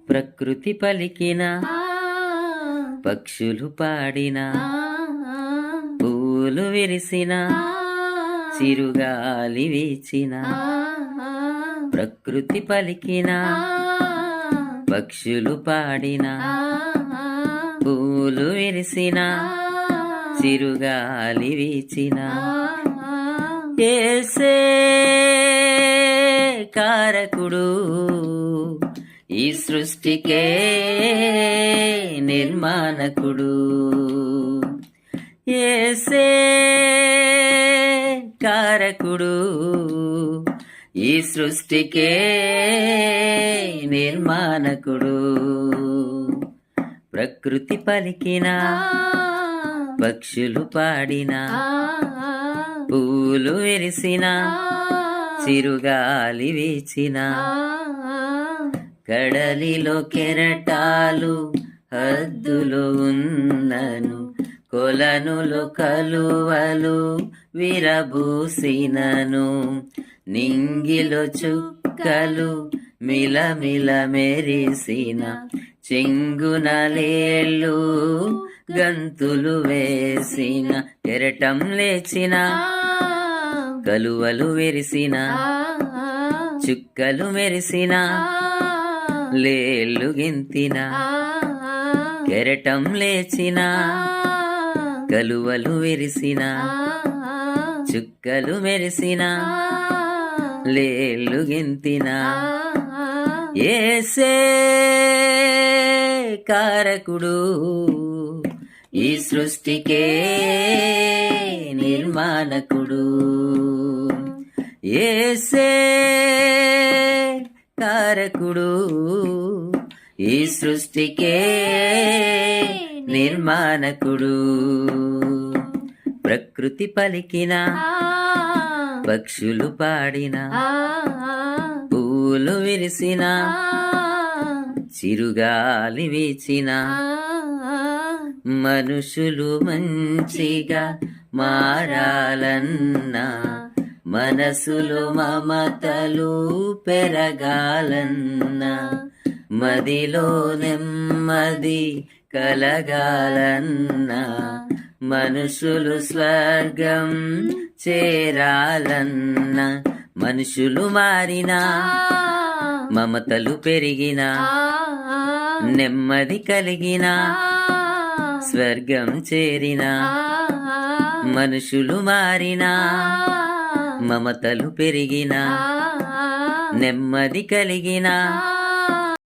ప్రకృతి పలికిన పక్షులు పాడిన పూలు విరిసిన చిరుగాలి వీచిన ప్రకృతి పలికిన పక్షులు పాడిన పూలు విరిసిన చిరుగాలి వీచిన యేసే కారకుడు ఈ సృష్టికే నిర్మాణకుడు యేసే కారకుడు ఈ సృష్టికే నిర్మాణకుడు ప్రకృతి పలికిన పక్షులు పాడిన పూలు విరిసిన చిరుగాలి వీచిన కడలిలో కెరటాలు హద్దులో ఉన్నను కొలనులో కలువలు విరబూసినను నింగిలో చుక్కలు మిలమిల మెరిసిన చెంగునలేళ్ళు గంతులు వేసిన కెరటం లేచిన కలువలు విరిసిన చుక్కలు మెరిసిన లేళ్ళు గింతిన కెరటం లేచిన కలువలు విరిసిన చుక్కలు మెరిసిన లేళ్ళు గింతిన యేసే కారకుడు ఈ సృష్టికే నిర్మాణకుడు యేసే కారకుడు ఈ సృష్టికే నిర్మాణకుడు ప్రకృతి పలికిన పక్షులు పాడిన పూలు విరిసిన చిరుగాలి వీచిన మనుషులు మంచిగా మారాలన్నా మనసులో మమతలు పెరగాలన్నా మదిలో నెమ్మది కలగాలన్నా మనుషులు స్వర్గం చేరాలన్నా మనుషులు మారినా మమతలు పెరిగినా నెమ్మది కలిగినా స్వర్గం చేరినా మనుషులు మారినా మమతలు పెరిగినా నెమ్మది కలిగినా